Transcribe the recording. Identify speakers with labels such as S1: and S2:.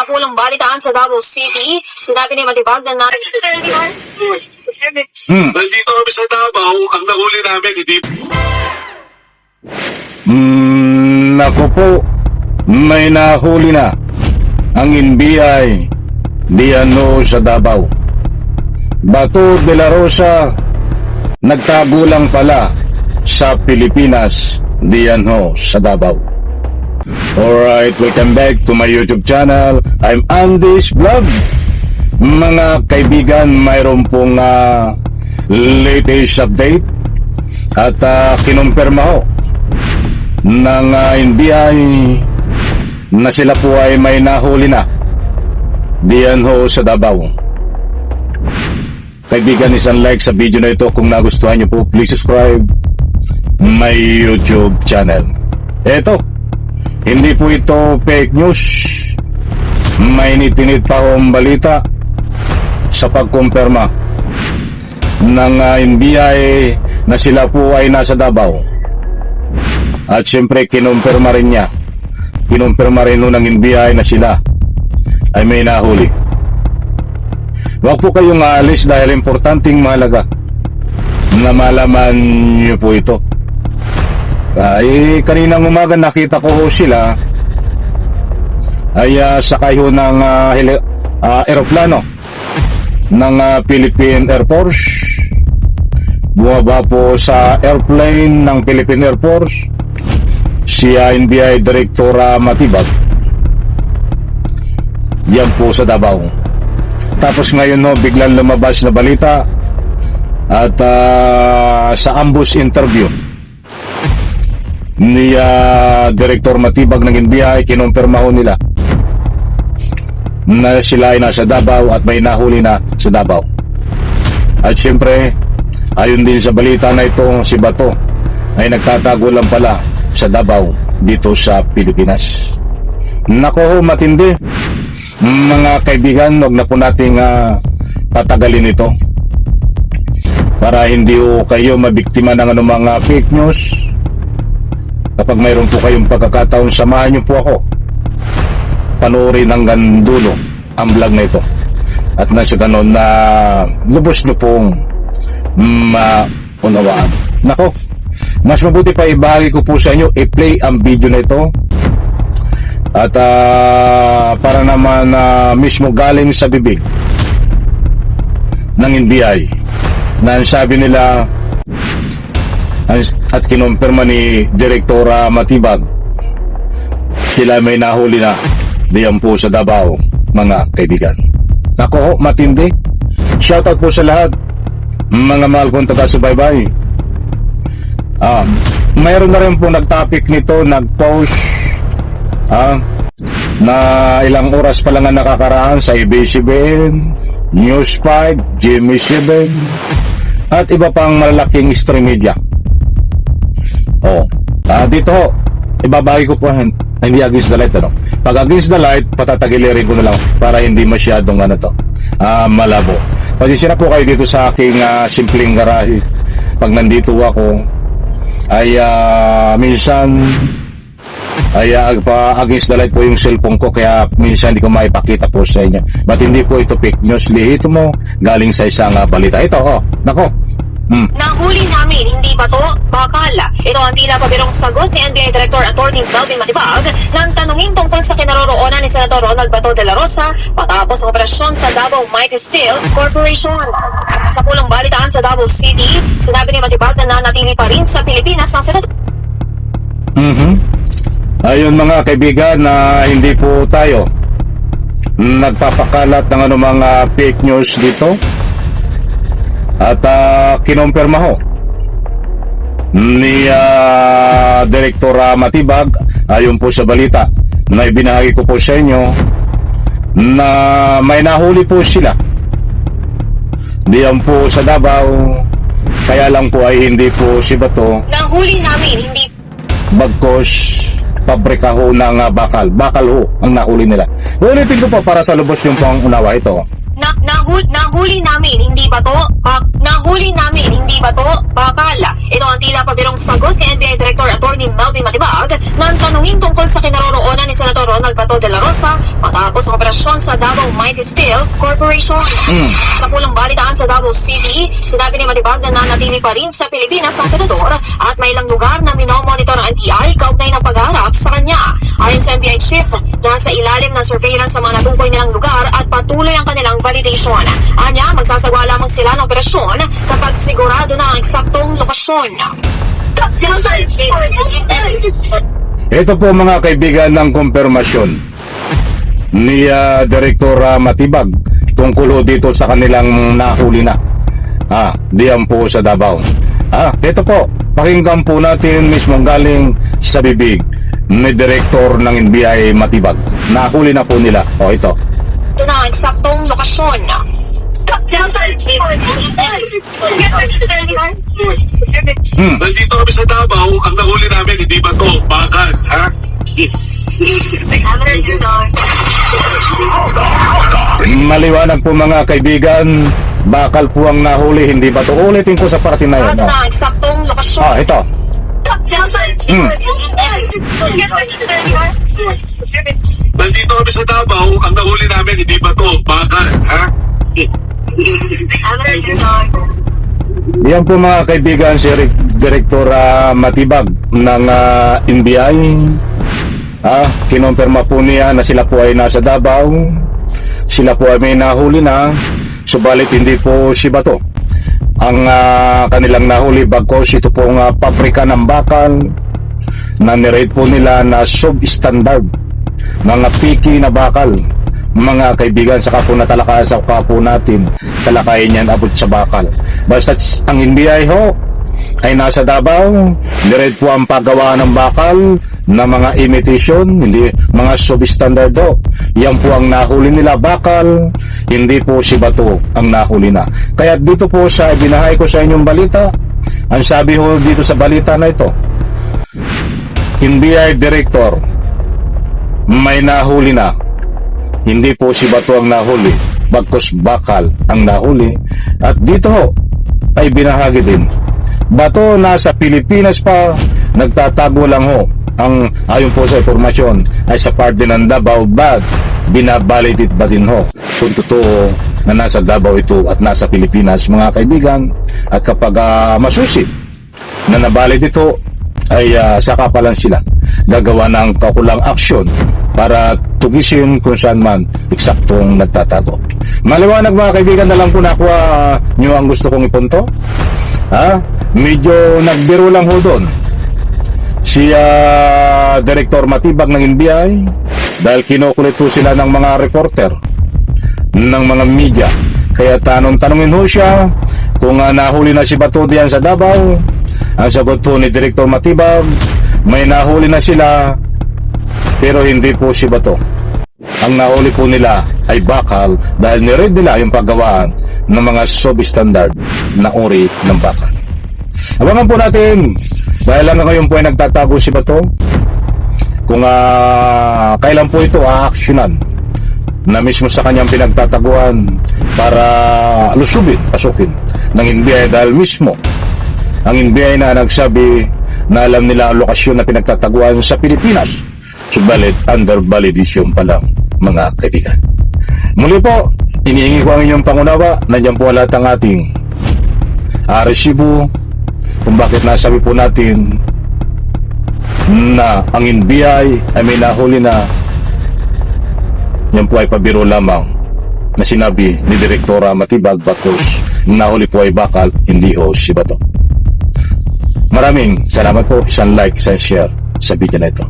S1: pulang balitaan sa Davao City, sinabi ni Matibag na
S2: Nandito kami sa Davao, ang nahuli namin, hindi...
S3: Naku po, may nahuli na ang NBI diano sa Davao. Bato de la Rosa, nagtago lang pala sa Pilipinas diano sa Davao. Alright, welcome back to my YouTube channel. I'm Andy's Vlog. Mga kaibigan, mayroon pong latest update at kinumpirma ho ng NBI na sila po ay may nahuli na diyan ho sa Davao. Kaibigan, isang like sa video na ito kung nagustuhan nyo po. Please subscribe my YouTube channel. Eto, hindi po ito fake news. May nitinid pa hong balita sa pagkumpirma ng NBI na sila po ay nasa Davao. At syempre kinumpirma rin niya, kinumpirma rin ng NBI na sila ay may nahuli. Huwag po kayong aalis dahil importanteng mahalaga na malaman niyo po ito. Ay kaninang umaga nakita ko ho sila ay sakay ho ng aeroplano ng Philippine Air Force. Bumaba po sa airplane ng Philippine Air Force si NBI Director Matibag diyan po sa Davao. Tapos ngayon no, biglang lumabas na balita at sa ambush interview ni Director Matibag ng NBI, kinumpirma ho nila na sila ay nasa Davao at may nahuli na sa Davao. At syempre, ayon din sa balita na ito, si Bato ay nagtatago lang pala sa Davao dito sa Pilipinas. Nako ho, matindi. Mga kaibigan, huwag na po nating patagalin ito para hindi ho kayo mabiktima ng anumang fake news. Kapag mayroon po kayong pagkakataon, samahan niyo po ako, panoorin hanggang dulo ang vlog na ito at nasa ganon na lubos nyo pong maunawaan. Nako, mas mabuti pa ibahagi ko po sa inyo, i-play ang video na ito at para naman mismo galing sa bibig ng NBI na sabi nila at kinumpirma ni Direktora Matibag sila may nahuli na diyan po sa Davao, mga kaibigan. Nako ho, matindi. Shoutout po sa lahat mga mahal kong taga-subaybay. Mayroon na rin po nag-topic nito, nag-post na ilang oras pa lang ang nakakaraan sa ABS-CBN, News 5, GMA7 at iba pang malalaking stream media. Dito ho, ibabagi ko po hindi against the light, ano? Pag against the light, patatagilirin ko na lang para hindi masyadong malabo. Pasensya na po kayo dito sa aking simpleng garahe. Pag nandito ako ay minsan ay against the light po yung cellphone ko, kaya minsan hindi ko maipakita po sa inyo. But hindi po ito fake news, lihito mo galing sa isang balita. Ito, nako.
S1: Nahuli namin, hindi ba to? Bakal. Ito ang tila pabirong sagot ni NBI Director Attorney Melvin Matibag nang tanungin tungkol sa kinaroroonan ni Senator Ronald Bato de la Rosa patapos ang operasyon sa Davao Mighty Steel Corporation. Sa pulang balitaan sa Davao City, sinabi ni Matibag na nanatili pa rin sa Pilipinas ang senador.
S3: Ayun mga kaibigan, na hindi po tayo nagpapakalat ng anumang fake news dito. At kinumpirma ho ni Direktor Matibag, ayon po sa balita na ibinahagi ko po sa inyo, na may nahuli po sila diyan po sa Davao. Kaya lang po ay hindi po si Bato
S1: Nahuli namin, hindi
S3: bagkos pabrika ho ng bakal ho ang nahuli nila. Ulitin ko po para sa lubos yung pang unawa. Ito,
S1: nahuli namin, hindi ba to? Nahuli namin, hindi ba to? Bakal. Ito ang tila pabirong sagot ni NBI Director Attorney Melvin Matibag nang tanungin tungkol sa kinaroroonan ni Senator Ronald Bato Bato de la Rosa matapos ang operasyon sa Davao Mighty Steel Corporation. Sa pulang balitaan sa Davao City, sinabi ni Matibag na nanatili pa rin sa Pilipinas ang senador at may ilang lugar na minomonitor ng NBI kaugnay ng pagharap sa kanya. Ayon sa NBI chief, nasa ilalim ng surveillance sa mga natukoy nilang lugar at patuloy ang kanilang validation. Anya, magsasagawa lamang sila ng operasyon kapag sigurado na ang eksaktong lokasyon.
S3: Ito po mga kaibigan ng kumpirmasyon ni Direktor Matibag tungkol ho dito sa kanilang nahuli na. Diyan po sa Davao. Ito po, pakinggan po natin mismo galing sa bibig ni Direktor ng NBI Matibag. Nahuli na po nila. Ito.
S1: Ito na ang eksaktong lokasyon.
S2: Nandito kami sa Davao, ang nahuli namin, hindi ba to? Bakal, ha?
S3: Maliwanag po mga kaibigan, bakal po ang nahuli, hindi ba to? Ulitin ko sa parating na yun.
S1: Ito na ang eksaktong lokasyon.
S3: Ito.
S2: Nandito kami sa Davao, ang nahuli namin, hindi ba to? Bakal, ha?
S3: Yan po mga kaibigan si Direktor Matibag ng NBI. Kinumpirma po niya na sila po ay nasa Davao. Sila po ay may nahuli na, subalit hindi po si Bato ang kanilang nahuli, bagkos ito pong pabrika ng bakal na nirate po nila na substandard, mga piki na bakal. Mga kaibigan, saka po natalakayan sa kapo natin, talakayin yan abot sa bakal. Basta ang NBI ho ay nasa Davao, nirate po ang paggawa ng bakal na mga imitation, hindi mga substandard do. Yan po ang nahuli nila, bakal, hindi po si Bato ang nahuli na. Kaya dito po sa binahay ko sa inyong balita, ang sabi ho dito sa balita na ito, NBI Director, may nahuli na. Hindi po si Bato ang nahuli, bagkos bakal ang nahuli. At dito ho ay binahagi din, Bato nasa Pilipinas pa, nagtatago lang ho. Ang ayon po sa informasyon ay sa parte ng Davao, bag binabalidit ba din ho kung totoo na nasa Davao ito at nasa Pilipinas mga kaibigan. At kapag masusi na nabalid ito ay saka pa lang sila gagawa ng kakulang aksyon para tugisin kung saan man eksaktong nagtatago. Maliwanag mga kaibigan, na lang po nakuha nyo ang gusto kong ipunto. Medyo nagbiro lang ho doon si Direktor Matibag ng NBI dahil kinukulit ho sila ng mga reporter ng mga media. Kaya tanongin ho siya kung nahuli na si Bato diyan sa Davao. Ang sagot ho ni Direktor Matibag, may nahuli na sila pero hindi po si Bato. Ang nahuli po nila ay bakal dahil niread nila yung paggawaan ng mga substandard na uri ng bakal. Abangan po natin dahil lang ngayon po ay nagtatago si Bato kung kailan po ito aaksyonan na mismo sa kanyang pinagtataguan para pasukin ng NBI dahil mismo ang NBI na nagsabi na alam nila ang lokasyon na pinagtataguan sa Pilipinas, subalit under validation pa lang mga kaibigan. Muli po, inihingi ko ang inyong pangunawa. Nandiyan po lahat ang ating resibo kung bakit nasabi po natin na ang NBI ay may nahuli na. Yan po ay pabiro lamang na sinabi ni Direktora Matibag, bakos nahuli po ay bakal, hindi o si Bato. Maraming salamat po. Isang like, isang share sa video na ito.